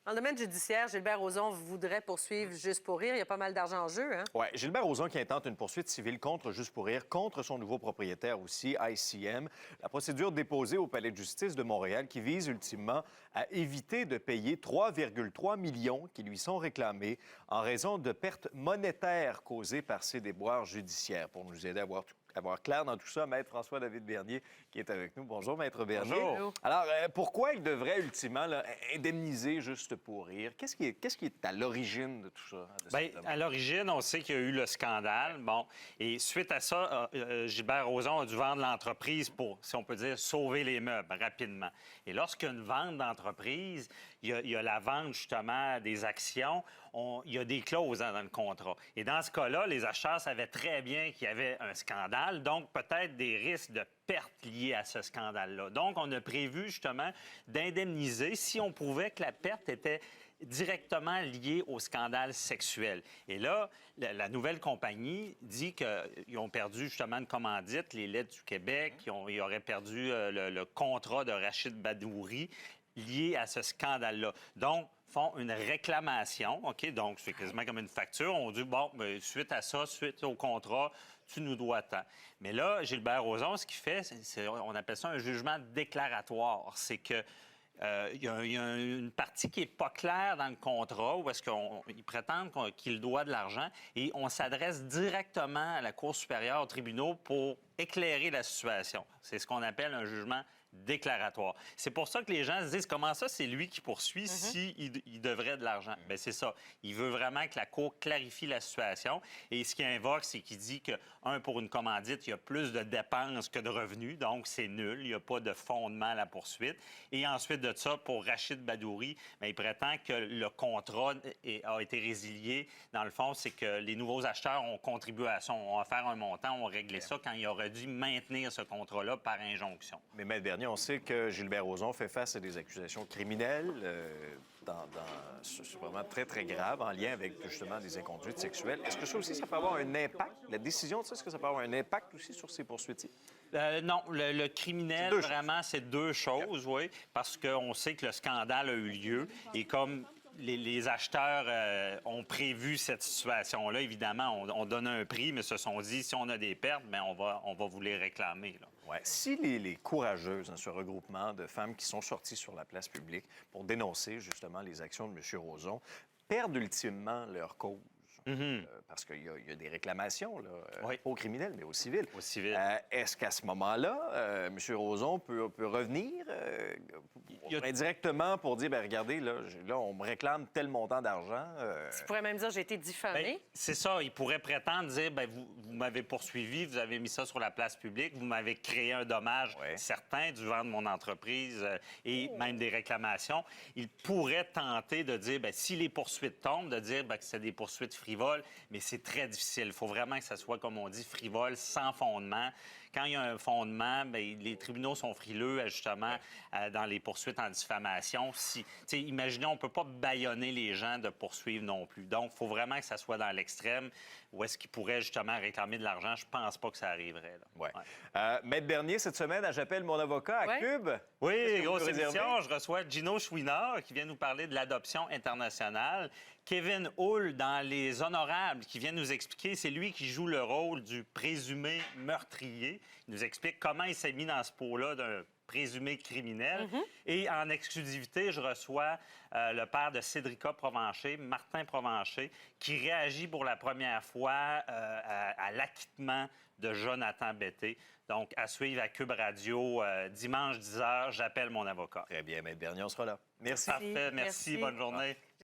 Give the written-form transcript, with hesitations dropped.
Dans le domaine judiciaire, Gilbert Rozon voudrait poursuivre Juste pour rire. Il y a pas mal d'argent en jeu, hein? Oui, Gilbert Rozon qui intente une poursuite civile contre Juste pour rire, contre son nouveau propriétaire aussi, ICM. La procédure déposée au Palais de justice de Montréal qui vise ultimement à éviter de payer 3,3 millions qui lui sont réclamés en raison de pertes monétaires causées par ces déboires judiciaires. Pour nous aider à avoir clair dans tout ça, Maître François-David Bernier qui est avec nous. Bonjour, Maître Bernier. Bonjour. Alors, pourquoi il devrait ultimement là, indemniser Juste pour rire? Qu'est-ce qui est à l'origine de tout ça? Bien, à l'origine, on sait qu'il y a eu le scandale. Bon, et suite à ça, Gilbert Rozon a dû vendre l'entreprise pour, si on peut dire, sauver les meubles rapidement. Et lorsqu'il y a une vente d'entreprise, il y a la vente, justement, des actions. Il y a des clauses dans le contrat. Et dans ce cas-là, les acheteurs savaient très bien qu'il y avait un scandale, donc peut-être des risques de pertes liées à ce scandale-là. Donc, on a prévu, justement, d'indemniser si on prouvait que la perte était directement liée au scandale sexuel. Et là, la nouvelle compagnie dit qu'ils ont perdu justement une commandite, les Lettres du Québec, ils auraient perdu le contrat de Rachid Badouri lié à ce scandale-là. Donc, font une réclamation, OK? Donc, c'est quasiment comme une facture. On dit, bon, bien, suite à ça, suite au contrat, tu nous dois tant. Mais là, Gilbert Rozon, ce qu'il fait, on appelle ça un jugement déclaratoire. C'est que il y a une partie qui n'est pas claire dans le contrat où est-ce qu'ils prétendent qu'il doit de l'argent et on s'adresse directement à la Cour supérieure, aux tribunaux pour éclairer la situation. C'est ce qu'on appelle un jugement déclaratoire. C'est pour ça que les gens se disent comment ça, c'est lui qui poursuit s'il devrait de l'argent. Bien, c'est ça. Il veut vraiment que la Cour clarifie la situation. Et ce qu'il invoque, c'est qu'il dit que, pour une commandite, il y a plus de dépenses que de revenus, donc c'est nul. Il n'y a pas de fondement à la poursuite. Et ensuite de ça, pour Rachid Badouri, bien, il prétend que le contrat a été résilié. Dans le fond, c'est que les nouveaux acheteurs ont contribué à ça, ont offert un montant, ont réglé ça quand il aurait dû maintenir ce contrat-là par injonction. Mais Maître Bernier, on sait que Gilbert Rozon fait face à des accusations criminelles, c'est vraiment très, très grave, en lien avec, justement, des inconduites sexuelles. Est-ce que ça aussi, ça peut avoir un impact? La décision de ça, est-ce que ça peut avoir un impact aussi sur ces poursuites-ci? Non, le criminel, vraiment, c'est deux choses, oui, parce qu'on sait que le scandale a eu lieu et comme les acheteurs ont prévu cette situation-là, évidemment, on donne un prix, mais se sont dit, si on a des pertes, bien, on va vous les réclamer, là. Ouais. Si les courageuses, ce regroupement de femmes qui sont sorties sur la place publique pour dénoncer justement les actions de M. Rozon, perdent ultimement leur cause, parce qu'il y a des réclamations, là, pas au criminel, mais au civil. Au civil. Est-ce qu'à ce moment-là, M. Rozon peut revenir indirectement pour dire, bien, regardez, là, on me réclame tel montant d'argent. Tu pourrais même dire j'ai été diffamé. Bien, c'est ça. Il pourrait prétendre dire, bien, vous m'avez poursuivi, vous avez mis ça sur la place publique, vous m'avez créé un dommage certain du vent de mon entreprise et même des réclamations. Il pourrait tenter de dire, bien, si les poursuites tombent, de dire bien, que c'est des poursuites frivoles, mais c'est très difficile. Il faut vraiment que ça soit, comme on dit, frivole, sans fondement. Quand il y a un fondement, bien, les tribunaux sont frileux, justement, dans les poursuites en diffamation. Imaginez, on ne peut pas bâillonner les gens de poursuivre non plus. Donc, il faut vraiment que ça soit dans l'extrême où est-ce qu'ils pourraient, justement, réclamer de l'argent. Je pense pas que ça arriverait. Maître Bernier, cette semaine, J'appelle mon avocat à Cube. Oui, grosse émission. Je reçois Gino Chouinard qui vient nous parler de l'adoption internationale. Kevin Hull dans Les Honorables qui vient nous expliquer, c'est lui qui joue le rôle du présumé meurtrier. Il nous explique comment il s'est mis dans ce pot-là d'un présumé criminel. Et en exclusivité, je reçois le père de Cédrica Provencher, Martin Provencher, qui réagit pour la première fois à l'acquittement de Jonathan Betté. Donc, à suivre à Cube Radio, dimanche 10h, J'appelle mon avocat. Très bien, Maître Bernier, on sera là. Merci. Parfait, merci. Bonne journée.